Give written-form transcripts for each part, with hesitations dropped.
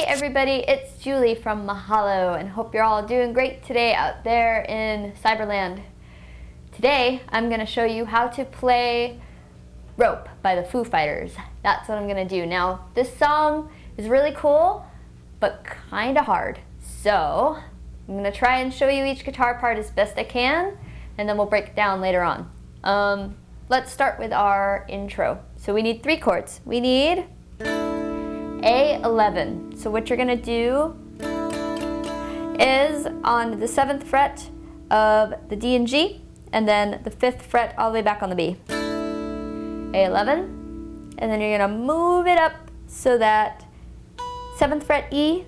Hey everybody, it's Julie from Mahalo, and hope you're all doing great today out there in Cyberland. Today, I'm going to show you how to play Rope by the Foo Fighters. That's what I'm going to do. Now, this song is really cool, but kind of hard. So, I'm going to try and show you each guitar part as best I can, and then we'll break it down later on. Let's start with our intro. So we need 3 chords. We need A11. So what you're gonna do is on the 7th fret of the D and G, and then the 5th fret all the way back on the B. A11, and then you're gonna move it up so that 7th fret E,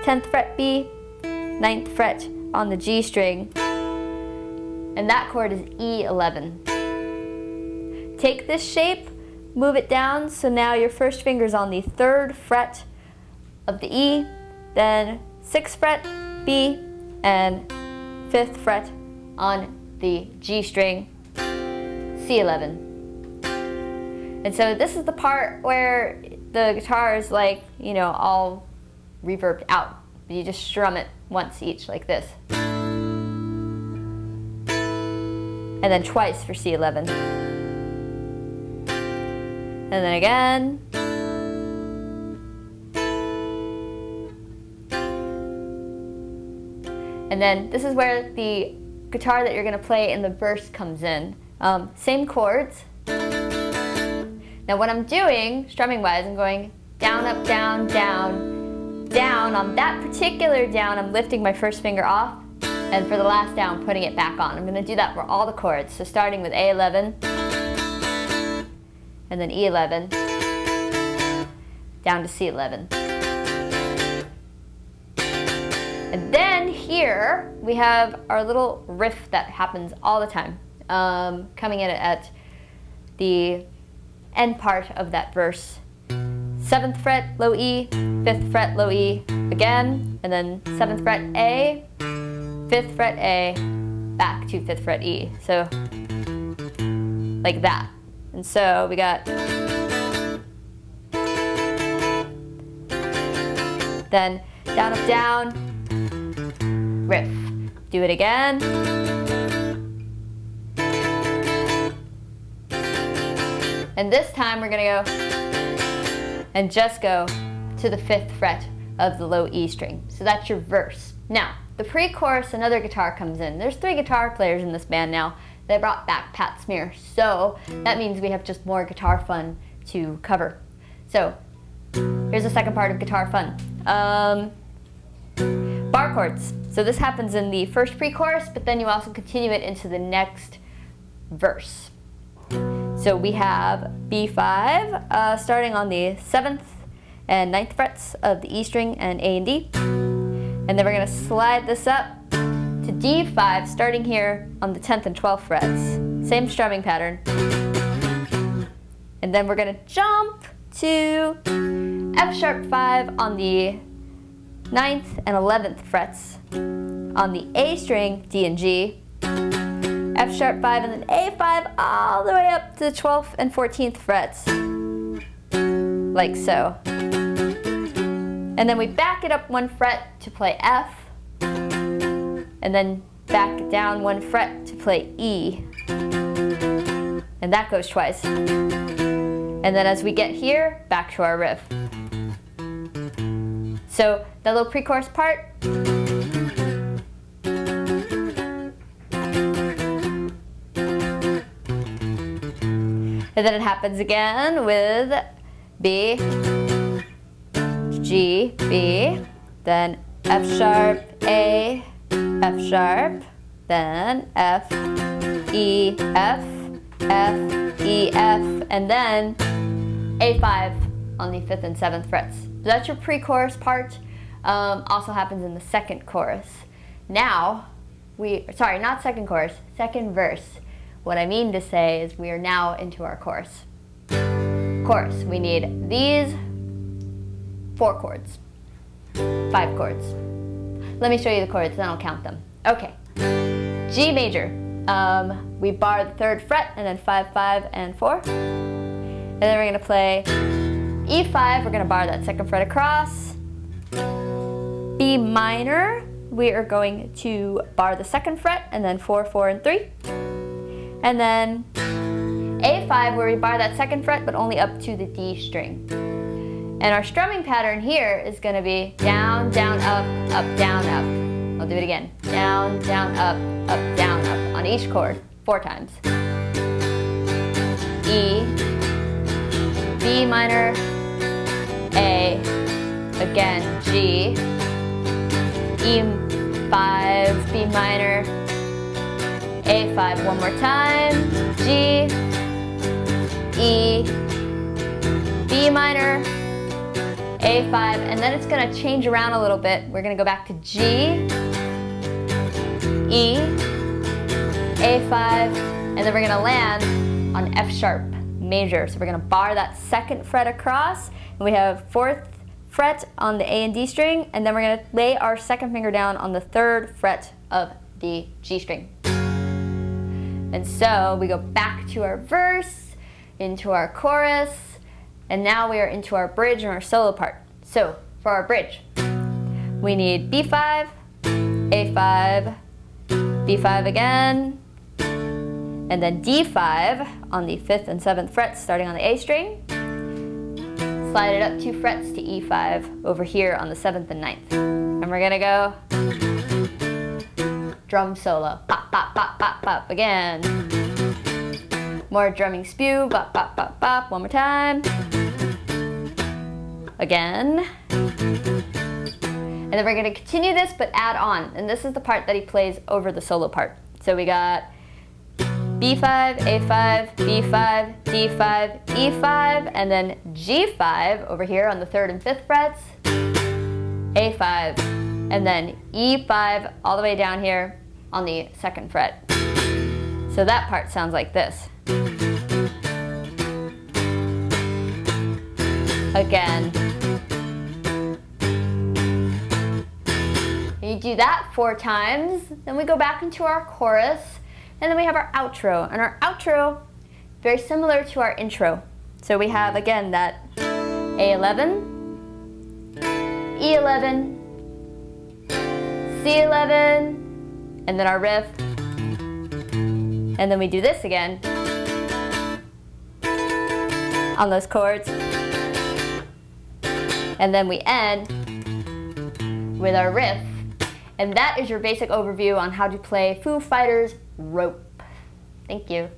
10th fret B, 9th fret on the G string, and that chord is E11. Take this shape, move it down, so now your first finger's on the 3rd fret of the E, then 6th fret B, and 5th fret on the G string, C11. And so this is the part where the guitar is like, you know, all reverbed out. You just strum it once each like this. And then twice for C11. And then again. And then this is where the guitar that you're going to play in the verse comes in. Same chords. Now what I'm doing, strumming wise, I'm going down, up, down, down, down. On that particular down, I'm lifting my first finger off. And for the last down, putting it back on. I'm going to do that for all the chords. So starting with A11. And then E11, down to C11. And then here we have our little riff that happens all the time, coming in at the end part of that verse. 7th fret, low E, 5th fret, low E again, and then 7th fret A, 5th fret A, back to 5th fret E. So like that. And so we got, then down, up, down, riff. Do it again. And this time we're gonna go and just go to the 5th fret of the low E string. So that's your verse. Now, the pre-chorus, another guitar comes in. There's 3 guitar players in this band now. They brought back Pat Smear, so that means we have just more guitar fun to cover. So here's the second part of guitar fun. Bar chords. So this happens in the first pre-chorus, but then you also continue it into the next verse. So we have B5 starting on the 7th and 9th frets of the E string and A and D. And then we're going to slide this up to D5, starting here on the 10th and 12th frets. Same strumming pattern. And then we're going to jump to F sharp 5 on the 9th and 11th frets. On the A string, D and G. F sharp 5 and then A5 all the way up to the 12th and 14th frets. Like so. And then we back it up 1 fret to play F. And then back down 1 fret to play E. And that goes twice. And then as we get here, back to our riff. So that little pre-chorus part. And then it happens again with B, G, B, then F sharp, A, F sharp, then F, E, F, F, E, F, and then A5 on the 5th and 7th frets. So that's your pre-chorus part. Also happens in the second chorus. Now, not second chorus, second verse. What I mean to say is we are now into our chorus. Chorus, we need these 4 chords, 5 chords. Let me show you the chords, then I'll count them. Okay, G major. We bar the 3rd fret and then 5, 5, and 4. And then we're gonna play E5, we're gonna bar that 2nd fret across. B minor, we are going to bar the 2nd fret, and then 4, 4, and 3. And then A5, where we bar that 2nd fret, but only up to the D string. And our strumming pattern here is going to be down, down, up, down, up. I'll do it again. Down, down, up, down, up on each chord 4 times. E, B minor, A, again, G, E5, B minor, A5 one more time, G, E, B minor, A5, and then it's going to change around a little bit. We're going to go back to G, E, A5, and then we're going to land on F sharp major. So we're going to bar that 2nd fret across, and we have 4th fret on the A and D string, and then we're going to lay our 2nd finger down on the 3rd fret of the G string. And so we go back to our verse, into our chorus, and now we are into our bridge and our solo part. So for our bridge, we need B5, A5, B5 again, and then D5 on the 5th and 7th frets starting on the A string. Slide it up 2 frets to E5 over here on the 7th and 9th. And we're gonna go drum solo. Pop, pop, pop, pop, pop again. More drumming spew. Pop, pop, pop, pop. One more time. Again. And then we're gonna continue this but add on. And this is the part that he plays over the solo part. So we got B5, A5, B5, D5, E5, and then G5 over here on the 3rd and 5th frets, A5, and then E5 all the way down here on the 2nd fret. So that part sounds like this. Again. You do that 4 times, then we go back into our chorus, and then we have our outro. And our outro, very similar to our intro. So we have, again, that A11, E11, C11, and then our riff. And then we do this again on those chords. And then we end with our riff. And that is your basic overview on how to play Foo Fighters' Rope. Thank you.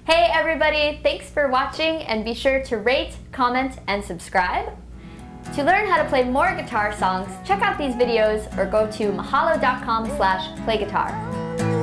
Hey everybody, thanks for watching, and be sure to rate, comment, and subscribe. To learn how to play more guitar songs, check out these videos or go to mahalo.com/playguitar.